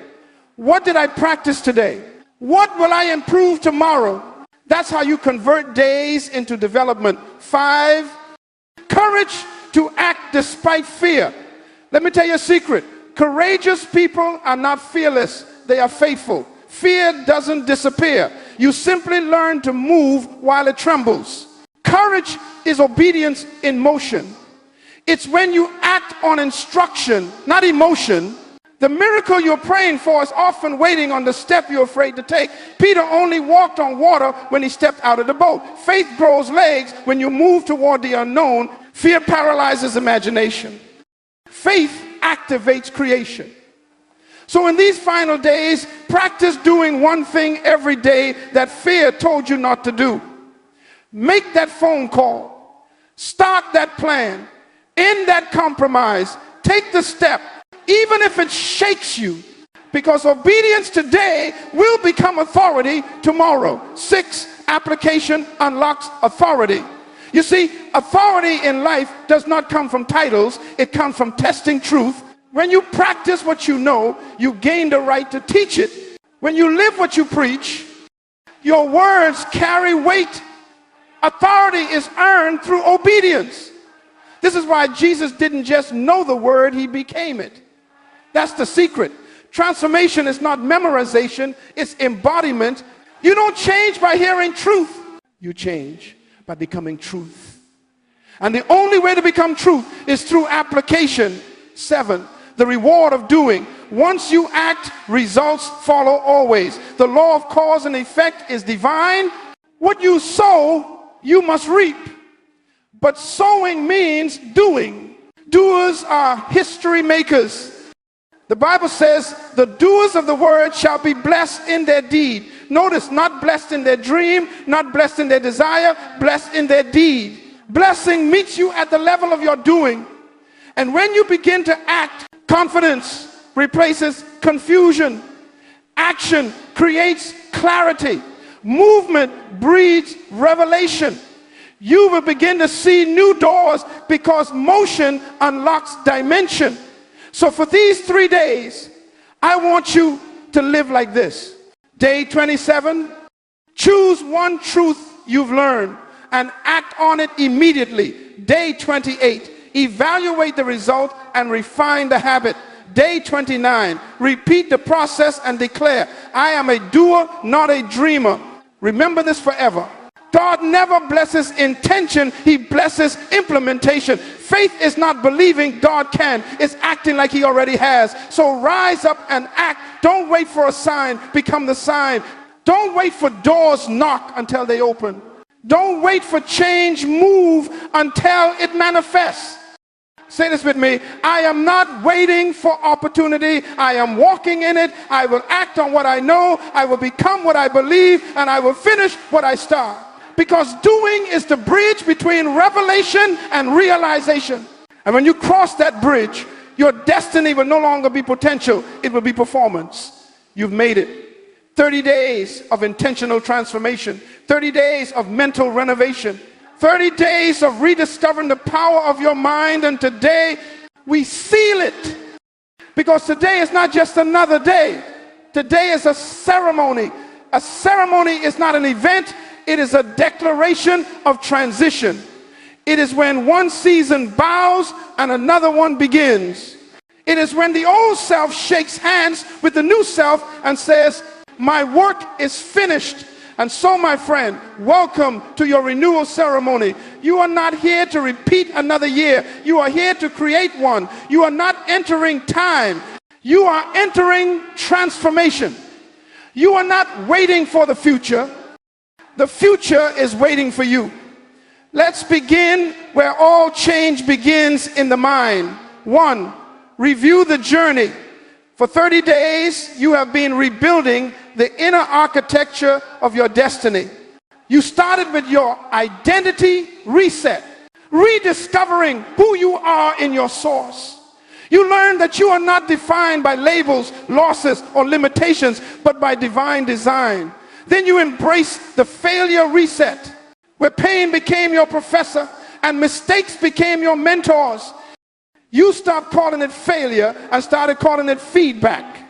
What did I practice today? What will I improve tomorrow? That's how you convert days into development. 5, courage to act despite fear. Let me tell you a secret. Courageous people are not fearless. They are faithful. Fear doesn't disappear. You simply learn to move while it trembles. Courage is obedience in motion. It's when you act on instruction, not emotion. The miracle you're praying for is often waiting on the step you're afraid to take. Peter only walked on water when he stepped out of the boat. Faith grows legs when you move toward the unknown. Fear paralyzes imagination. Faith activates creation. So in these final days, practice doing one thing every day that fear told you not to do. Make that phone call. Start that plan. End that compromise. Take the step, even if it shakes you, because obedience today will become authority tomorrow. 6, application unlocks authority. You see, authority in life does not come from titles. It comes from testing truth. When you practice what you know, you gain the right to teach it. When you live what you preach, your words carry weight. Authority is earned through obedience. This is why Jesus didn't just know the word, he became it. That's the secret. Transformation is not memorization, it's embodiment. You don't change by hearing truth. You change by becoming truth. And the only way to become truth is through application. 7, the reward of doing. Once you act, results follow always. The law of cause and effect is divine. What you sow, you must reap. But sowing means doing. Doers are history makers. The Bible says the doers of the word shall be blessed in their deed. Notice, not blessed in their dream, not blessed in their desire, blessed in their deed. Blessing meets you at the level of your doing. And when you begin to act, confidence replaces confusion. Action creates clarity. Movement breeds revelation. You will begin to see new doors because motion unlocks dimension. So for these 3 days, I want you to live like this. Day 27, choose one truth you've learned and act on it immediately. Day 28, evaluate the result and refine the habit. Day 29, repeat the process and declare, I am a doer, not a dreamer. Remember this forever. God never blesses intention, he blesses implementation. Faith is not believing God can, it's acting like he already has. So rise up and act. Don't wait for a sign, become the sign. Don't wait for doors knock until they open. Don't wait for change, move until it manifests. Say this with me. I am not waiting for opportunity. I am walking in it. I will act on what I know. I will become what I believe, and I will finish what I start. Because doing is the bridge between revelation and realization. And when you cross that bridge, your destiny will no longer be potential. It will be performance. You've made it. 30 days of intentional transformation. 30 days of mental renovation. 30 days of rediscovering the power of your mind. And today, we seal it. Because today is not just another day. Today is a ceremony. A ceremony is not an event. It is a declaration of transition. It is when one season bows and another one begins. It is when the old self shakes hands with the new self and says, my work is finished. And so, my friend, welcome to your renewal ceremony. You are not here to repeat another year. You are here to create one. You are not entering time. You are entering transformation. You are not waiting for the future. The future is waiting for you. Let's begin where all change begins, in the mind. 1, review the journey. For 30 days, you have been rebuilding the inner architecture of your destiny. You started with your identity reset, rediscovering who you are in your source. You learned that you are not defined by labels, losses, or limitations, but by divine design. Then you embraced the failure reset, where pain became your professor and mistakes became your mentors. You stopped calling it failure and started calling it feedback.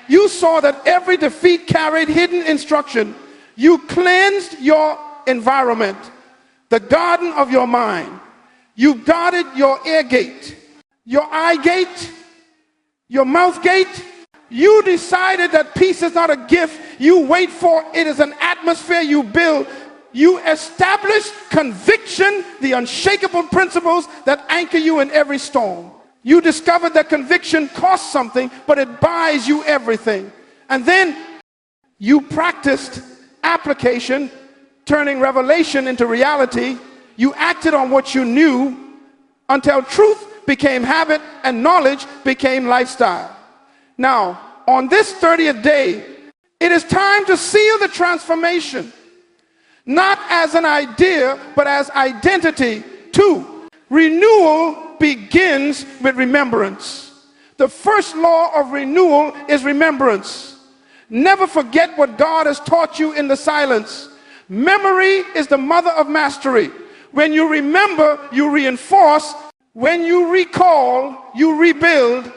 You saw that every defeat carried hidden instruction. You cleansed your environment, the garden of your mind. You guarded your ear gate, your eye gate, your mouth gate. You decided that peace is not a gift you wait for, it is an atmosphere you build. You establish conviction, the unshakable principles that anchor you in every storm. You discovered that conviction costs something, but it buys you everything. And then you practiced application, turning revelation into reality. You acted on what you knew until truth became habit and knowledge became lifestyle. Now, on this 30th day, it is time to seal the transformation. Not as an idea, but as identity. 2, renewal begins with remembrance. The first law of renewal is remembrance. Never forget what God has taught you in the silence. Memory is the mother of mastery. When you remember, you reinforce. When you recall, you rebuild.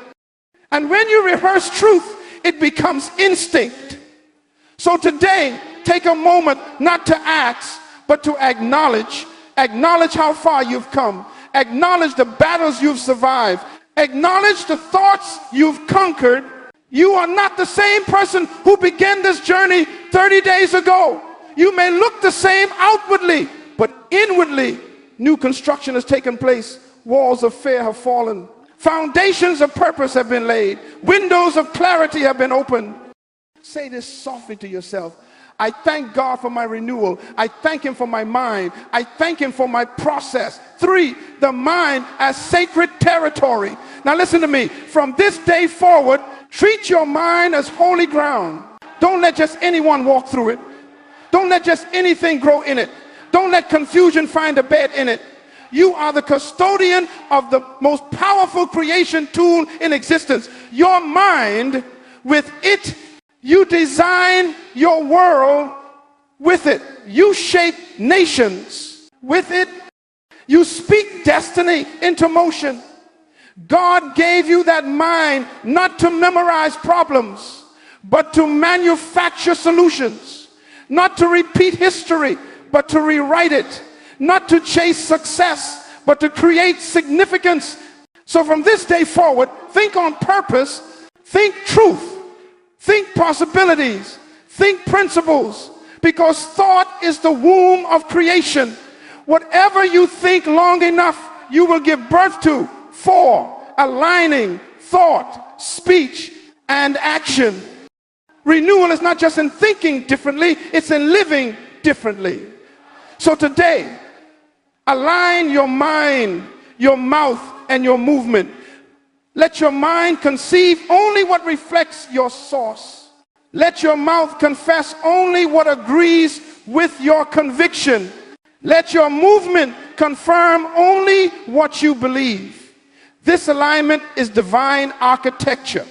And when you rehearse truth, it becomes instinct. So today, take a moment not to ask, but to acknowledge. Acknowledge how far you've come. Acknowledge the battles you've survived. Acknowledge the thoughts you've conquered. You are not the same person who began this journey 30 days ago. You may look the same outwardly, but inwardly, new construction has taken place. Walls of fear have fallen. Foundations of purpose have been laid. Windows of clarity have been opened. Say this softly to yourself. I thank God for my renewal. I thank him for my mind. I thank him for my process. 3, the mind as sacred territory. Now listen to me. From this day forward, treat your mind as holy ground. Don't let just anyone walk through it. Don't let just anything grow in it. Don't let confusion find a bed in it. You are the custodian of the most powerful creation tool in existence. Your mind, with it, you design your world. With it, you shape nations. With it, you speak destiny into motion. God gave you that mind not to memorize problems, but to manufacture solutions. Not to repeat history, but to rewrite it. Not to chase success, but to create significance. So from this day forward, think on purpose, think truth, think possibilities, think principles, because thought is the womb of creation. Whatever you think long enough, you will give birth to. 4, aligning thought, speech, and action. Renewal is not just in thinking differently, it's in living differently. So today, align your mind, your mouth, and your movement. Let your mind conceive only what reflects your source. Let your mouth confess only what agrees with your conviction. Let your movement confirm only what you believe. This alignment is divine architecture.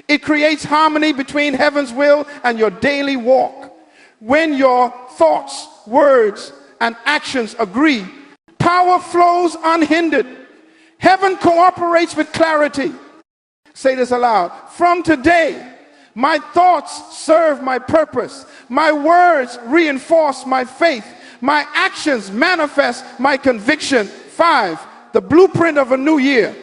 It creates harmony between heaven's will and your daily walk. When your thoughts, words, and actions agree, power flows unhindered. Heaven cooperates with clarity. Say this aloud. From today, my thoughts serve my purpose. My words reinforce my faith. My actions manifest my conviction. 5, the blueprint of a new year.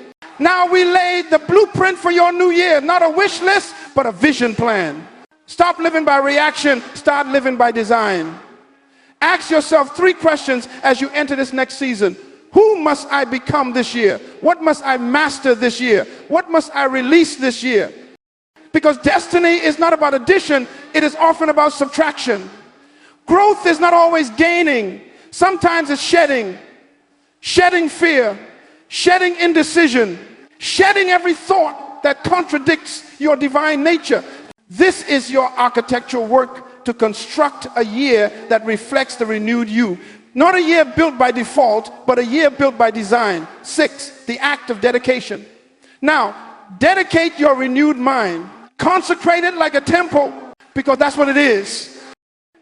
Now we laid the blueprint for your new year. Not a wish list, but a vision plan. Stop living by reaction. Start living by design. Ask yourself 3 questions as you enter this next season. Who must I become this year? What must I master this year? What must I release this year? Because destiny is not about addition, it is often about subtraction. Growth is not always gaining. Sometimes it's shedding. Shedding fear, shedding indecision, shedding every thought that contradicts your divine nature. This is your architectural work to construct a year that reflects the renewed you. Not a year built by default, but a year built by design. 6, the act of dedication. Now, dedicate your renewed mind. Consecrate it like a temple, because that's what it is.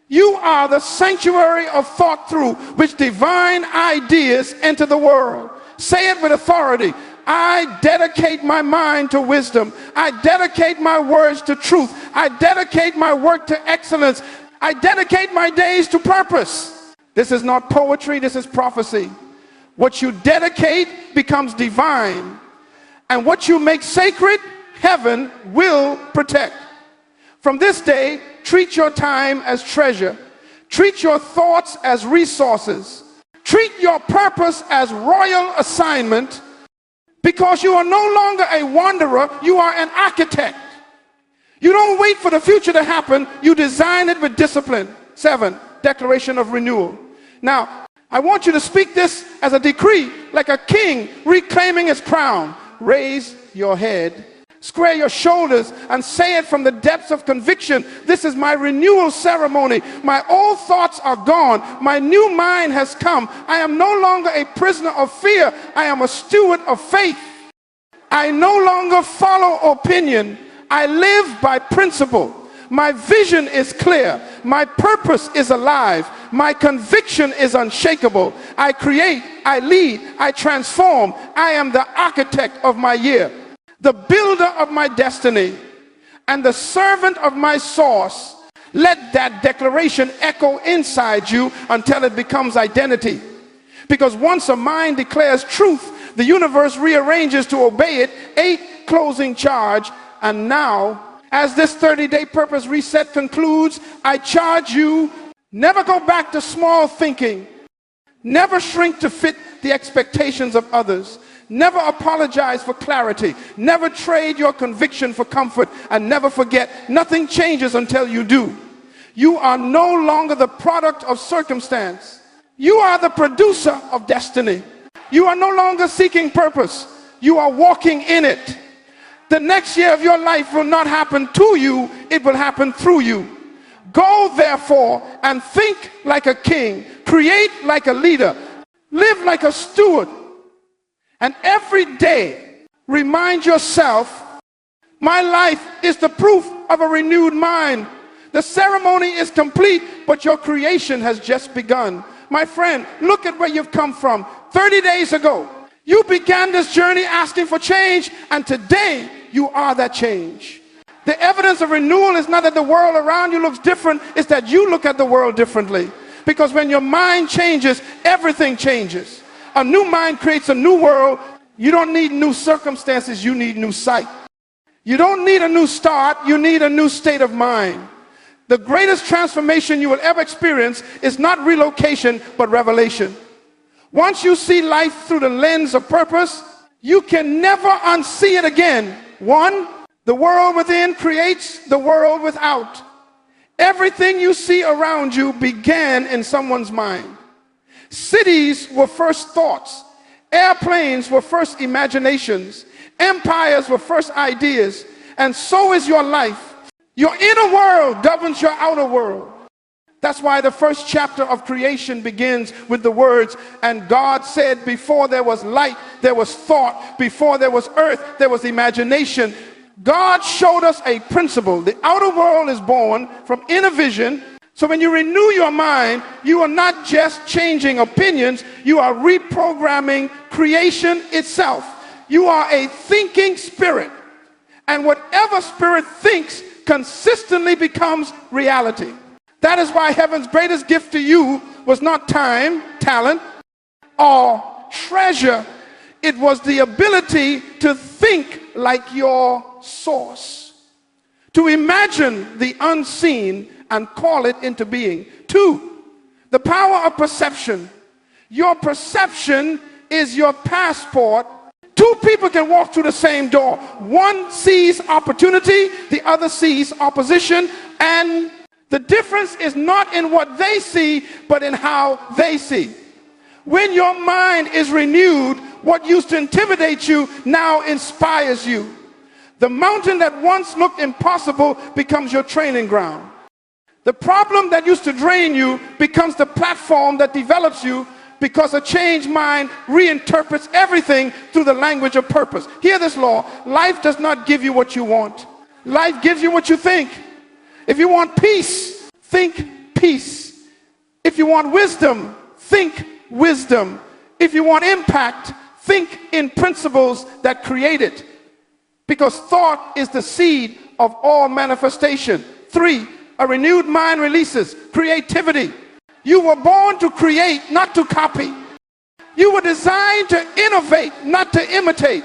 You are the sanctuary of thought through which divine ideas enter the world. Say it with authority. I dedicate my mind to wisdom. I dedicate my words to truth. I dedicate my work to excellence. I dedicate my days to purpose. This is not poetry, this is prophecy. What you dedicate becomes divine, and what you make sacred, heaven will protect. From this day, treat your time as treasure. Treat your thoughts as resources. Treat your purpose as royal assignment, because you are no longer a wanderer, you are an architect. You don't wait for the future to happen, you design it with discipline. 7, declaration of renewal. Now, I want you to speak this as a decree, like a king reclaiming his crown. Raise your head, square your shoulders, and say it from the depths of conviction. This is my renewal ceremony. My old thoughts are gone. My new mind has come. I am no longer a prisoner of fear. I am a steward of faith. I no longer follow opinion. I live by principle. My vision is clear. My purpose is alive. My conviction is unshakable. I create, I lead, I transform. I am the architect of my year, the builder of my destiny, and the servant of my source. Let that declaration echo inside you until it becomes identity. Because once a mind declares truth, the universe rearranges to obey it. 8, closing charge. And now, as this 30-day purpose reset concludes, I charge you, never go back to small thinking. Never shrink to fit the expectations of others. Never apologize for clarity. Never trade your conviction for comfort. And never forget, nothing changes until you do. You are no longer the product of circumstance. You are the producer of destiny. You are no longer seeking purpose. You are walking in it. The next year of your life will not happen to you, it will happen through you. Go therefore and think like a king, create like a leader, live like a steward, and every day remind yourself, my life is the proof of a renewed mind. The ceremony is complete, but your creation has just begun. My friend, look at where you've come from. 30 days ago, you began this journey asking for change, and today you are that change. The evidence of renewal is not that the world around you looks different, it's that you look at the world differently. Because when your mind changes, everything changes. A new mind creates a new world. You don't need new circumstances, you need new sight. You don't need a new start, you need a new state of mind. The greatest transformation you will ever experience is not relocation, but revelation. Once you see life through the lens of purpose, you can never unsee it again. 1, the world within creates the world without. Everything you see around you began in someone's mind. Cities were first thoughts. Airplanes were first imaginations. Empires were first ideas. And so is your life. Your inner world governs your outer world. That's why the first chapter of creation begins with the words, and God said, before there was light, there was thought. Before there was earth, there was imagination. God showed us a principle. The outer world is born from inner vision. So when you renew your mind, you are not just changing opinions, you are reprogramming creation itself. You are a thinking spirit. And whatever spirit thinks consistently becomes reality. That is why heaven's greatest gift to you was not time, talent, or treasure. It was the ability to think like your source, to imagine the unseen and call it into being. 2, the power of perception. Your perception is your passport. 2 people can walk through the same door. One sees opportunity, the other sees opposition, and the difference is not in what they see, but in how they see. When your mind is renewed, what used to intimidate you now inspires you. The mountain that once looked impossible becomes your training ground. The problem that used to drain you becomes the platform that develops you, because a changed mind reinterprets everything through the language of purpose. Hear this law: life does not give you what you want. Life gives you what you think. If you want peace, think peace. If you want wisdom, think wisdom. If you want impact, think in principles that create it. Because thought is the seed of all manifestation. 3, A renewed mind releases creativity. You were born to create, not to copy. You were designed to innovate, not to imitate.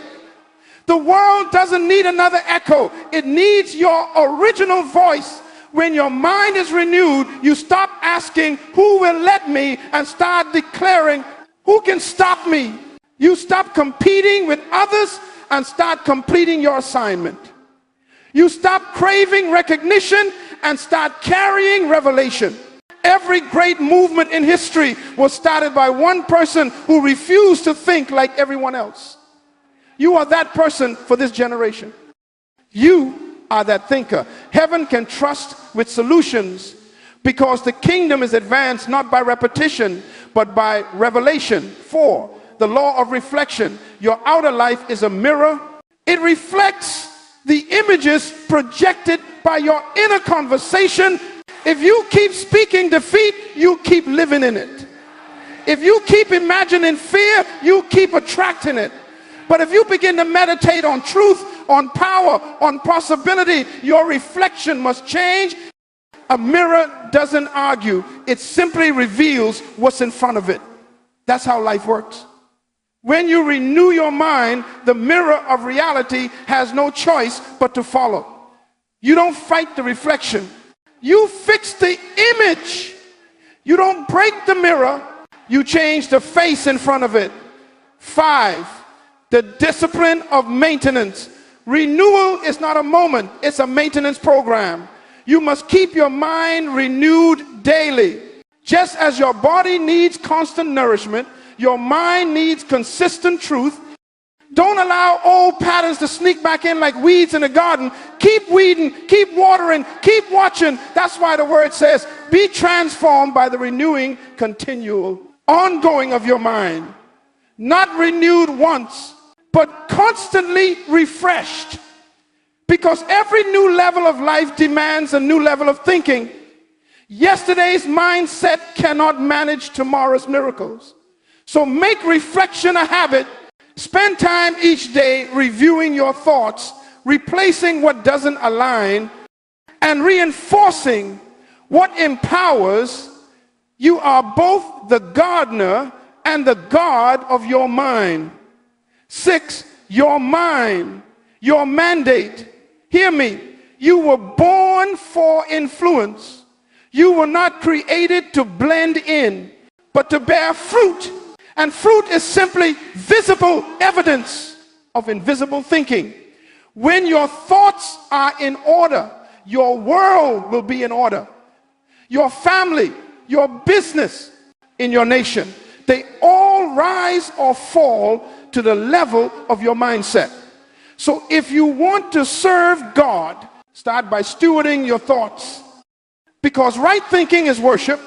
The world doesn't need another echo. It needs your original voice. When your mind is renewed, you stop asking, who will let me, and start declaring, who can stop me? You stop competing with others and start completing your assignment. You stop craving recognition and start carrying revelation. Every great movement in history was started by one person who refused to think like everyone else. You are that person for this generation. You are that thinker. Heaven can trust with solutions because the kingdom is advanced not by repetition, but by revelation. 4, the law of reflection. Your outer life is a mirror. It reflects the images projected by your inner conversation. If you keep speaking defeat, you keep living in it. If you keep imagining fear, you keep attracting it. But if you begin to meditate on truth, on power, on possibility, your reflection must change. A mirror doesn't argue. It simply reveals what's in front of it. That's how life works. When you renew your mind, the mirror of reality has no choice but to follow. You don't fight the reflection. You fix the image. You don't break the mirror. You change the face in front of it. 5, the discipline of maintenance. Renewal is not a moment. It's a maintenance program. You must keep your mind renewed daily. Just as your body needs constant nourishment, your mind needs consistent truth. Don't allow old patterns to sneak back in like weeds in a garden. Keep weeding, keep watering, keep watching. That's why the word says, be transformed by the renewing, continual, ongoing of your mind. Not renewed once, but constantly refreshed. Because every new level of life demands a new level of thinking. Yesterday's mindset cannot manage tomorrow's miracles. So make reflection a habit. Spend time each day reviewing your thoughts, replacing what doesn't align, and reinforcing what empowers. You are both the gardener and the God of your mind. 6, your mind, your mandate. Hear me. You were born for influence. You were not created to blend in, but to bear fruit. And fruit is simply visible evidence of invisible thinking. When your thoughts are in order, your world will be in order. Your family, your business, in your nation, they all rise or fall to the level of your mindset. So if you want to serve God, start by stewarding your thoughts. Because right thinking is worship,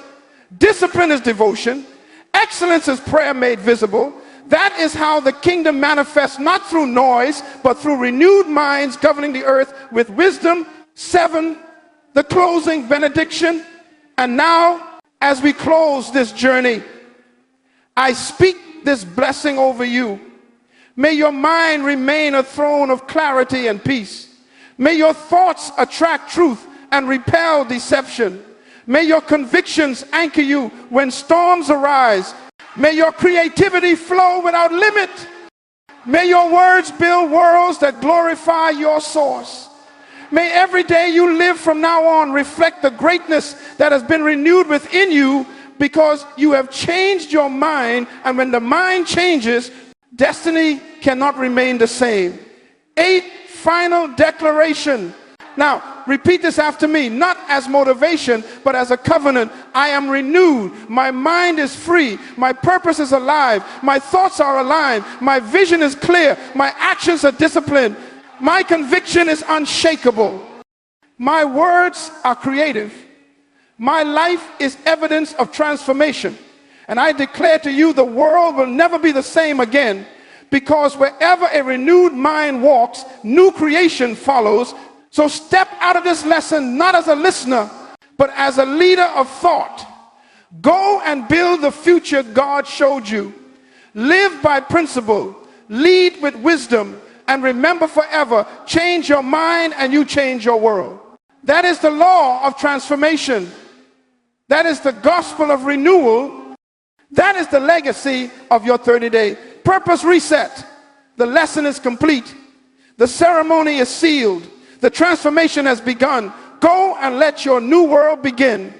discipline is devotion, excellence is prayer made visible. That is how the kingdom manifests, not through noise, but through renewed minds governing the earth with wisdom. 7, the closing benediction. And now, as we close this journey, I speak this blessing over you. May your mind remain a throne of clarity and peace. May your thoughts attract truth and repel deception. May your convictions anchor you when storms arise. May your creativity flow without limit. May your words build worlds that glorify your source. May every day you live from now on reflect the greatness that has been renewed within you, because you have changed your mind, and when the mind changes, destiny cannot remain the same. 8, final declaration. Now, repeat this after me, not as motivation, but as a covenant. I am renewed. My mind is free. My purpose is alive. My thoughts are aligned. My vision is clear. My actions are disciplined. My conviction is unshakable. My words are creative. My life is evidence of transformation. And I declare to you, the world will never be the same again, because wherever a renewed mind walks, new creation follows. So step out of this lesson not as a listener, but as a leader of thought. Go and build the future God showed you. Live by principle. Lead with wisdom. And remember forever, change your mind and you change your world. That is the law of transformation. That is the gospel of renewal. That is the legacy of your 30-day purpose reset. The lesson is complete. The ceremony is sealed. The transformation has begun. Go and let your new world begin.